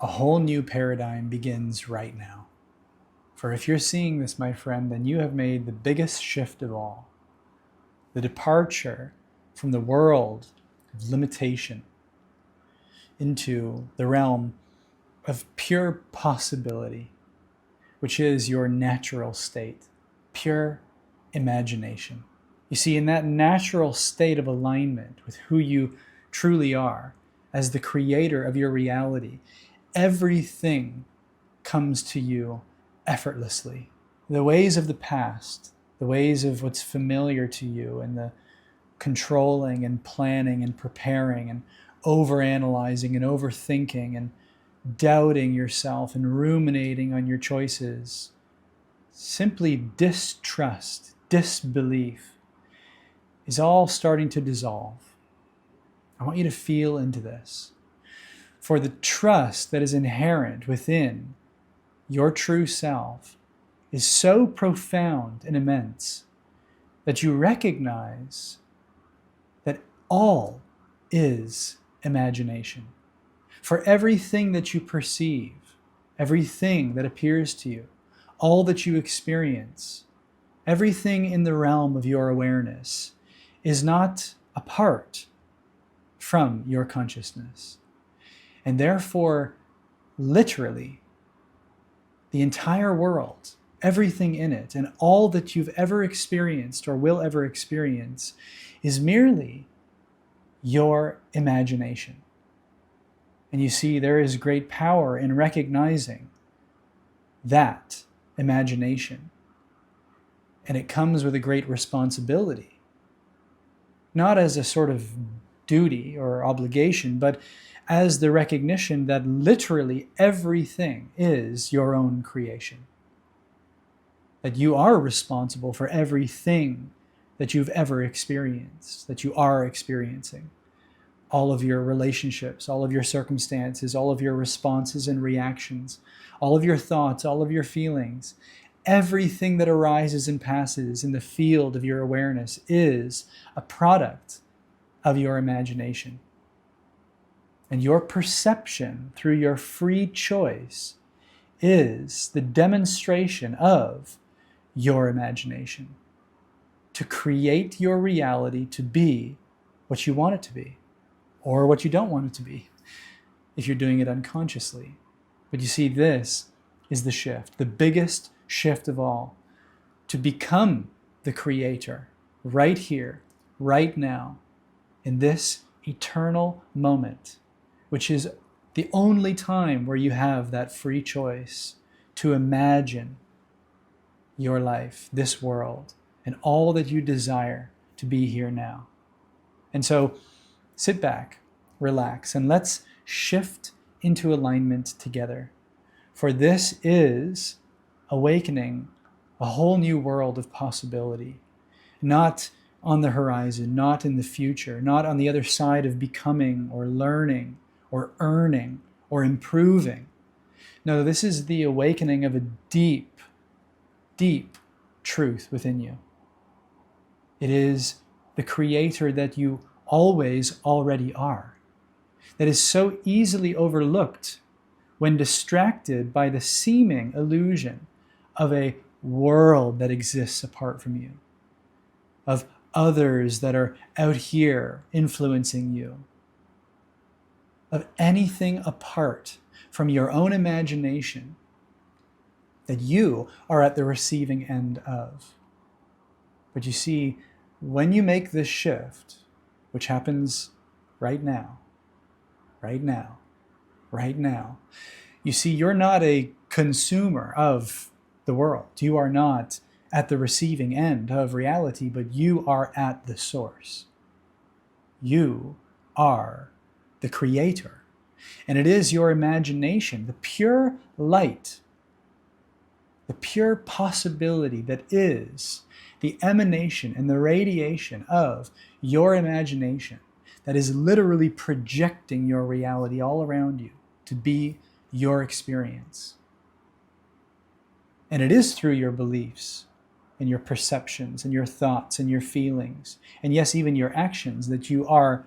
A whole new paradigm begins right now. For if you're seeing this, my friend, then you have made the biggest shift of all. The departure from the world of limitation into the realm of pure possibility, which is your natural state, pure imagination. You see, in that natural state of alignment with who you truly are, as the creator of your reality, everything comes to you effortlessly. The ways of the past, the ways of what's familiar to you, and the controlling and planning and preparing and overanalyzing and overthinking and doubting yourself and ruminating on your choices, simply distrust, disbelief, is all starting to dissolve. I want you to feel into this. For the trust that is inherent within your true self is so profound and immense that you recognize that all is imagination. For everything that you perceive, everything that appears to you, all that you experience, everything in the realm of your awareness is not apart from your consciousness. And therefore, literally, the entire world, everything in it, and all that you've ever experienced or will ever experience is merely your imagination. And you see, there is great power in recognizing that imagination. And it comes with a great responsibility. Not as a sort of duty or obligation, but as the recognition that literally everything is your own creation. That you are responsible for everything that you've ever experienced, that you are experiencing. All of your relationships, all of your circumstances, all of your responses and reactions, all of your thoughts, all of your feelings, everything that arises and passes in the field of your awareness is a product of your imagination. And your perception through your free choice is the demonstration of your imagination to create your reality to be what you want it to be, or what you don't want it to be, if you're doing it unconsciously. But you see, this is the shift, the biggest shift of all, to become the creator right here, right now, in this eternal moment, which is the only time where you have that free choice to imagine your life, this world, and all that you desire to be here now. And so sit back, relax, and let's shift into alignment together. For this is awakening a whole new world of possibility, not on the horizon, not in the future, not on the other side of becoming or learning or earning or improving. No, this is the awakening of a deep, deep truth within you. It is the creator that you always already are, that is so easily overlooked when distracted by the seeming illusion of a world that exists apart from you, of others that are out here influencing you, of anything apart from your own imagination that you are at the receiving end of. But you see, when you make this shift, which happens right now, right now, right now, you see, you're not a consumer of the world. You are not at the receiving end of reality, but you are at the source. You are the creator. And it is your imagination, the pure light, the pure possibility that is the emanation and the radiation of your imagination that is literally projecting your reality all around you to be your experience. And it is through your beliefs and your perceptions and your thoughts and your feelings, and yes, even your actions, that you are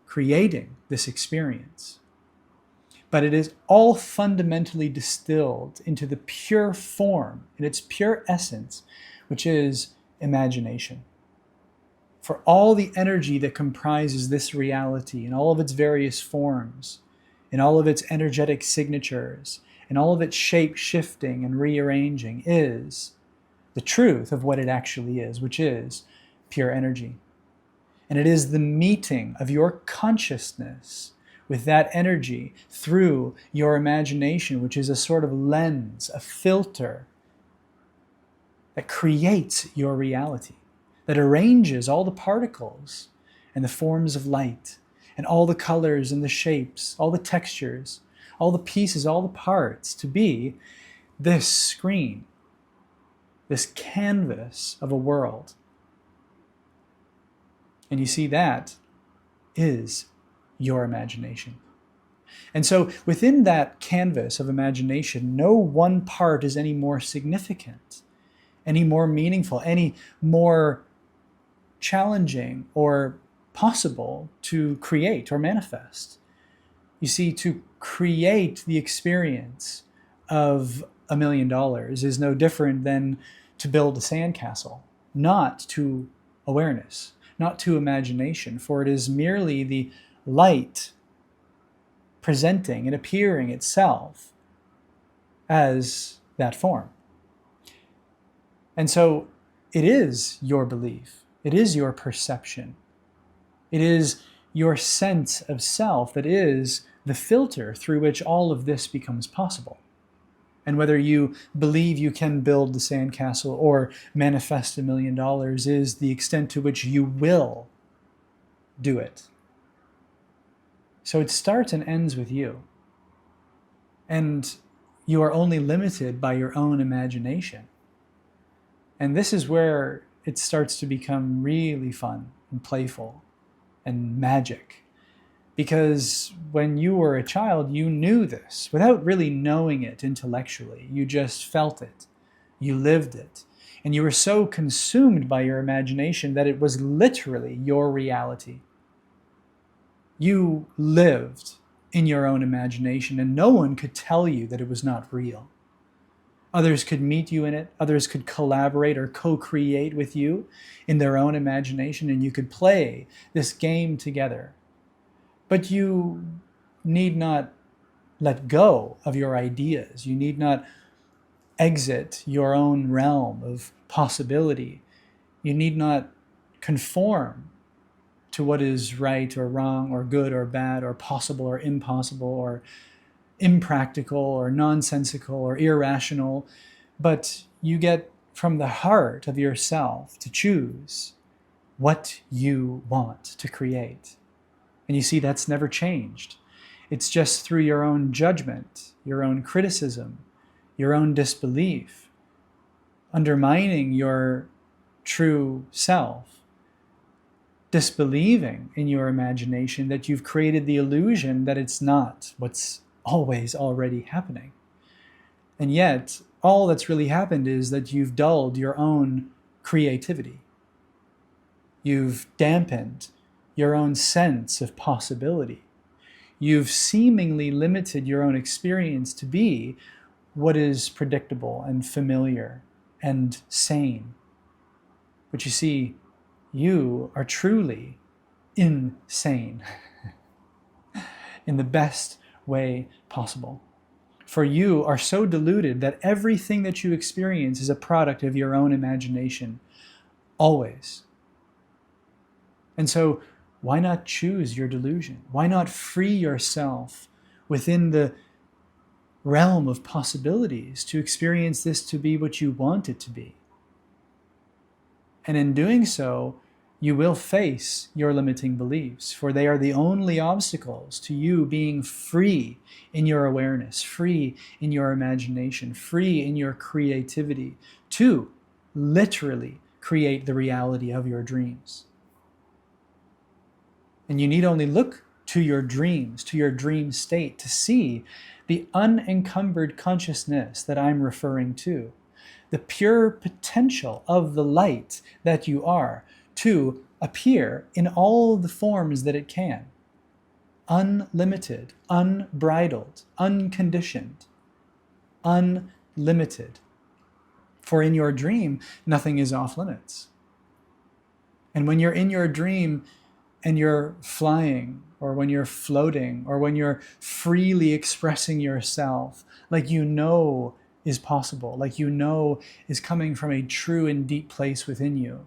creating this experience. but it is all fundamentally distilled into the pure form, in its pure essence, which is imagination. For all the energy that comprises this reality in all of its various forms, in all of its energetic signatures, in all of its shape shifting and rearranging, is the truth of what it actually is, which is pure energy. And it is the meeting of your consciousness with that energy through your imagination, which is a sort of lens, a filter that creates your reality, that arranges all the particles and the forms of light and all the colors and the shapes, all the textures, all the pieces, all the parts to be this screen, this canvas of a world. And you see, that is your imagination. And so within that canvas of imagination, no one part is any more significant, any more meaningful, any more challenging or possible to create or manifest. You see, to create the experience of $1 million is no different than to build a sandcastle, not to awareness, not to imagination, for it is merely the light presenting and appearing itself as that form. And so it is your belief, it is your perception, it is your sense of self that is the filter through which all of this becomes possible. And whether you believe you can build the sandcastle or manifest $1 million is the extent to which you will do it. So it starts and ends with you. And you are only limited by your own imagination. And this is where it starts to become really fun and playful and magic. Because when you were a child, you knew this without really knowing it intellectually. You just felt it. You lived it. And you were so consumed by your imagination that it was literally your reality. You lived in your own imagination, and no one could tell you that it was not real. Others could meet you in it. Others could collaborate or co-create with you in their own imagination, and you could play this game together. But you need not let go of your ideas. You need not exit your own realm of possibility. You need not conform to what is right or wrong or good or bad or possible or impossible or impractical or nonsensical or irrational, but you get from the heart of yourself to choose what you want to create. And you see, that's never changed. It's just through your own judgment, your own criticism, your own disbelief, undermining your true self, disbelieving in your imagination, that you've created the illusion that it's not what's always already happening. And yet, all that's really happened is that you've dulled your own creativity. You've dampened your own sense of possibility. You've seemingly limited your own experience to be what is predictable and familiar and sane. But you see, you are truly insane in the best way possible. For you are so deluded that everything that you experience is a product of your own imagination, always. And so, why not choose your delusion? Why not free yourself within the realm of possibilities to experience this to be what you want it to be? And in doing so, you will face your limiting beliefs, for they are the only obstacles to you being free in your awareness, free in your imagination, free in your creativity, to literally create the reality of your dreams. And you need only look to your dreams, to your dream state, to see the unencumbered consciousness that I'm referring to, the pure potential of the light that you are to appear in all the forms that it can. unlimited, unbridled, unconditioned, unlimited. For in your dream, nothing is off limits. And when you're in your dream and you're flying, or when you're floating, or when you're freely expressing yourself, like you know is possible, like you know is coming from a true and deep place within you,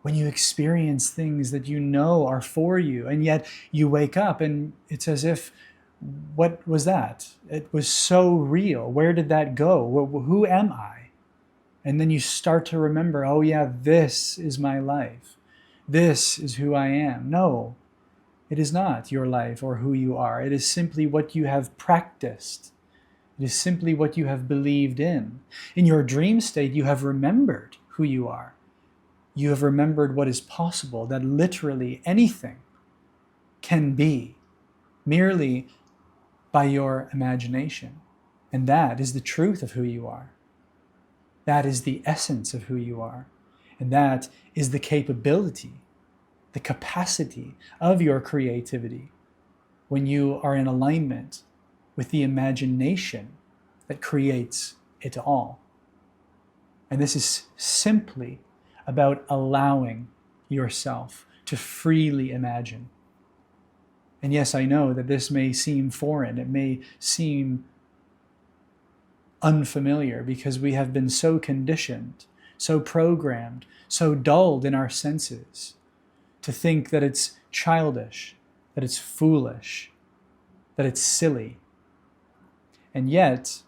when you experience things that you know are for you, and yet you wake up and it's as if, what was that? It was so real. Where did that go? Who am I? And then you start to remember, oh yeah, this is my life. This is who I am. No, it is not your life or who you are. It is simply what you have practiced. It is simply what you have believed in. In your dream state, you have remembered who you are. You have remembered what is possible, that literally anything can be merely by your imagination. And that is the truth of who you are. That is the essence of who you are. And that is the capability, the capacity of your creativity when you are in alignment with the imagination that creates it all. And this is simply about allowing yourself to freely imagine. And yes, I know that this may seem foreign. It may seem unfamiliar because we have been so conditioned, so programmed, so dulled in our senses to think that it's childish, that it's foolish, that it's silly. And yet,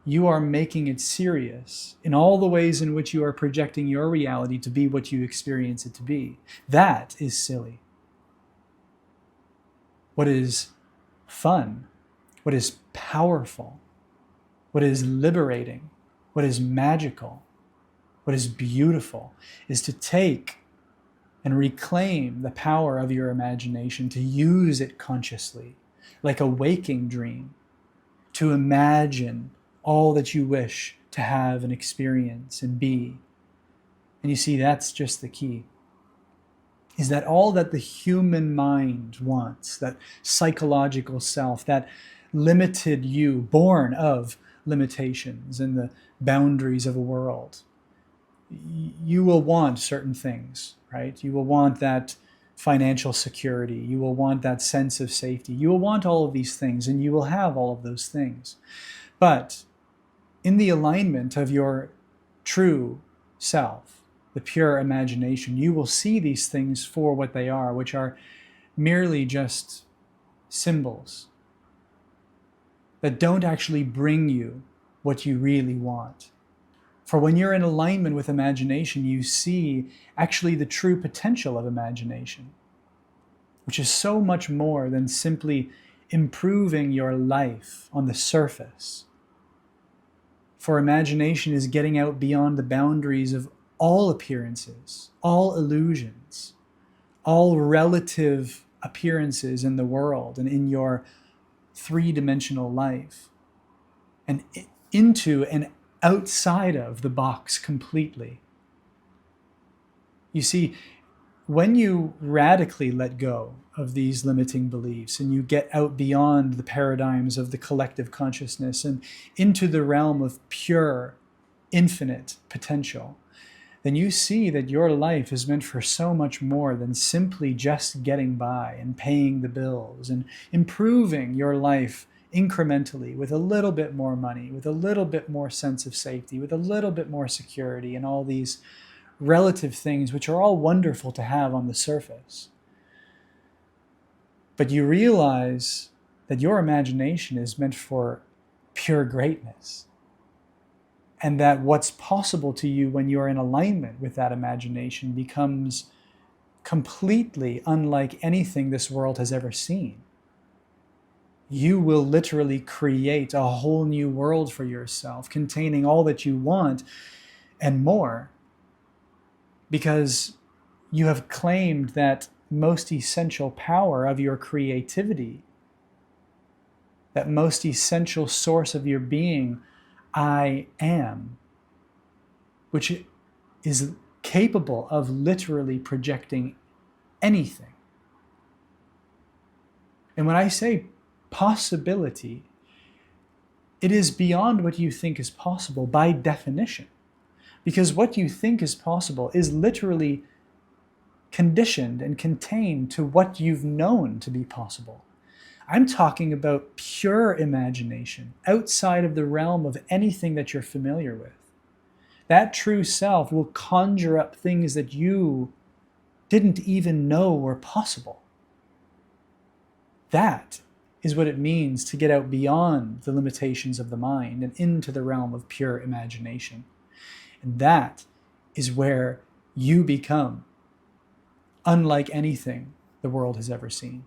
you are making it serious in all the ways in which you are projecting your reality to be what you experience it to be. That is silly. What is fun, what is powerful, what is liberating, what is magical, what is beautiful, is to take and reclaim the power of your imagination, to use it consciously, like a waking dream, to imagine all that you wish to have and experience and be. And you see, that's just the key, is that all that the human mind wants, that psychological self, that limited you, born of limitations and the boundaries of a world, you will want certain things, right? You will want that financial security. You will want that sense of safety. You will want all of these things, and you will have all of those things. But in the alignment of your true self, the pure imagination, you will see these things for what they are, which are merely just symbols that don't actually bring you what you really want. For when you're in alignment with imagination, you see actually the true potential of imagination, which is so much more than simply improving your life on the surface. For imagination is getting out beyond the boundaries of all appearances, all illusions, all relative appearances in the world and in your three-dimensional life, and into and outside of the box completely. You see, when you radically let go of these limiting beliefs and you get out beyond the paradigms of the collective consciousness and into the realm of pure, infinite potential, then you see that your life is meant for so much more than simply just getting by and paying the bills and improving your life incrementally with a little bit more money, with a little bit more sense of safety, with a little bit more security, and all these relative things which are all wonderful to have on the surface. But you realize that your imagination is meant for pure greatness, and that what's possible to you when you're in alignment with that imagination becomes completely unlike anything this world has ever seen. You will literally create a whole new world for yourself, containing all that you want and more, because you have claimed that most essential power of your creativity, that most essential source of your being, I am, which is capable of literally projecting anything. And when I say possibility, it is beyond what you think is possible by definition. Because what you think is possible is literally conditioned and contained to what you've known to be possible. I'm talking about pure imagination, outside of the realm of anything that you're familiar with. That true self will conjure up things that you didn't even know were possible. That is what it means to get out beyond the limitations of the mind and into the realm of pure imagination. And that is where you become unlike anything the world has ever seen.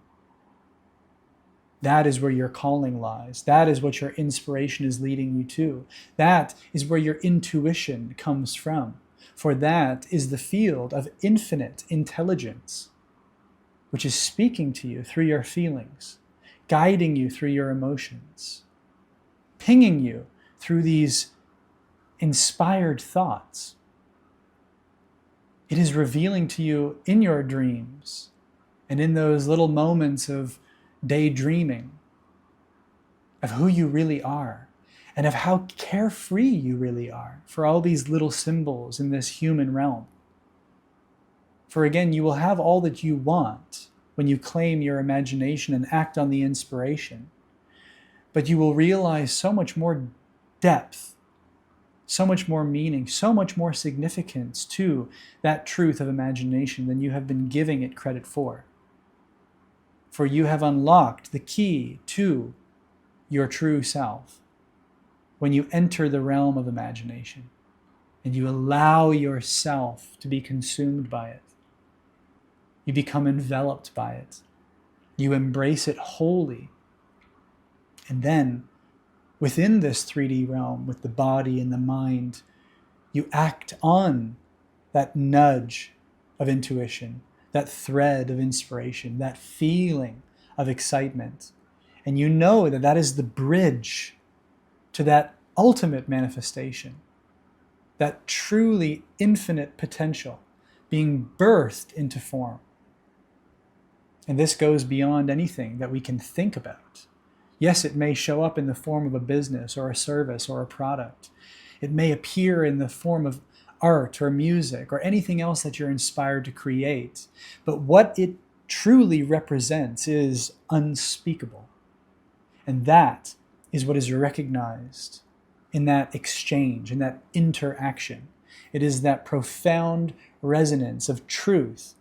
That is where your calling lies. That is what your inspiration is leading you to. That is where your intuition comes from. For that is the field of infinite intelligence, which is speaking to you through your feelings, guiding you through your emotions, pinging you through these inspired thoughts. It is revealing to you in your dreams and in those little moments of daydreaming of who you really are and of how carefree you really are for all these little symbols in this human realm. For again, you will have all that you want when you claim your imagination and act on the inspiration. But you will realize so much more depth, so much more meaning, so much more significance to that truth of imagination than you have been giving it credit for. For you have unlocked the key to your true self when you enter the realm of imagination and you allow yourself to be consumed by it. You become enveloped by it. You embrace it wholly. And then, within this 3D realm, with the body and the mind, you act on that nudge of intuition, that thread of inspiration, that feeling of excitement. And you know that that is the bridge to that ultimate manifestation, that truly infinite potential being birthed into form. And this goes beyond anything that we can think about. Yes, it may show up in the form of a business or a service or a product. It may appear in the form of art or music or anything else that you're inspired to create. But what it truly represents is unspeakable. And that is what is recognized in that exchange, in that interaction. It is that profound resonance of truth,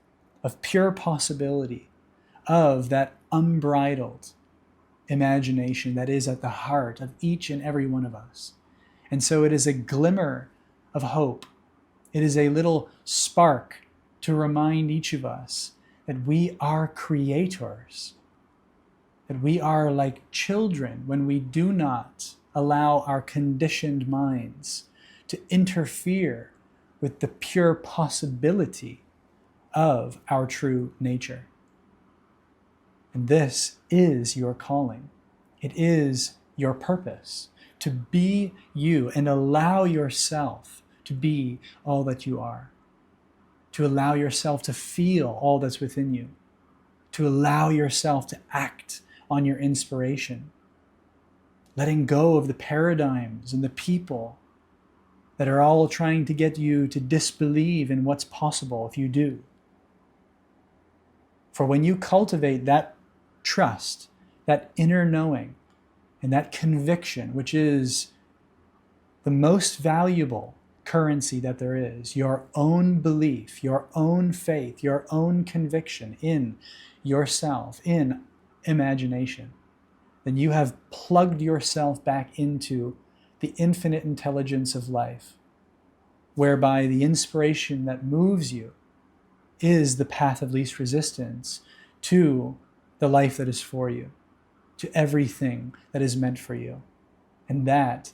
of pure possibility, of that unbridled imagination that is at the heart of each and every one of us. And so it is a glimmer of hope. It is a little spark to remind each of us that we are creators, that we are like children when we do not allow our conditioned minds to interfere with the pure possibility of our true nature. And this is your calling. It is your purpose to be you and allow yourself to be all that you are, to allow yourself to feel all that's within you, to allow yourself to act on your inspiration, letting go of the paradigms and the people that are all trying to get you to disbelieve in what's possible if you do. For when you cultivate that trust, that inner knowing, and that conviction, which is the most valuable currency that there is, your own belief, your own faith, your own conviction in yourself, in imagination, then you have plugged yourself back into the infinite intelligence of life, whereby the inspiration that moves you is the path of least resistance to the life that is for you, to everything that is meant for you. And that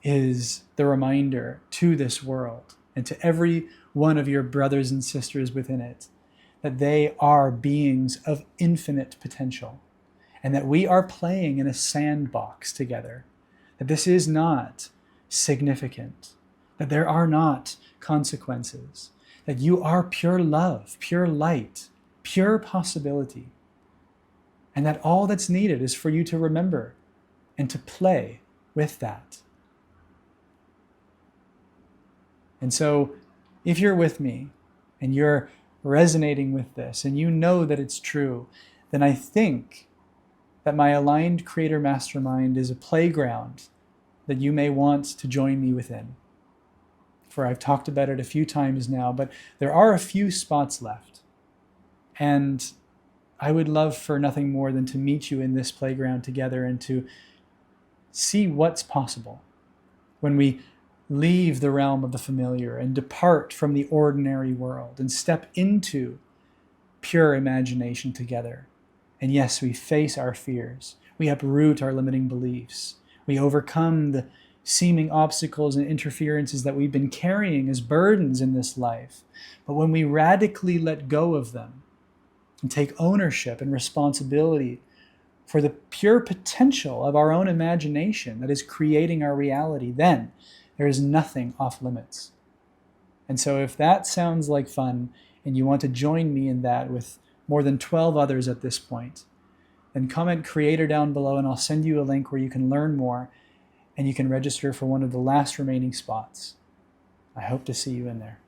is the reminder to this world and to every one of your brothers and sisters within it that they are beings of infinite potential and that we are playing in a sandbox together, that this is not significant, that there are not consequences, that you are pure love, pure light, pure possibility. And that all that's needed is for you to remember and to play with that. And so if you're with me and you're resonating with this and you know that it's true, then I think that my Aligned Creator Mastermind is a playground that you may want to join me within. For I've talked about it a few times now, but there are a few spots left. And I would love for nothing more than to meet you in this playground together and to see what's possible when we leave the realm of the familiar and depart from the ordinary world and step into pure imagination together. And yes, we face our fears. We uproot our limiting beliefs. We overcome the seeming obstacles and interferences that we've been carrying as burdens in this life. But when we radically let go of them and take ownership and responsibility for the pure potential of our own imagination that is creating our reality, then there is nothing off limits. And so if that sounds like fun and you want to join me in that with more than 12 others at this point, then comment creator down below and I'll send you a link where you can learn more and you can register for one of the last remaining spots. I hope to see you in there.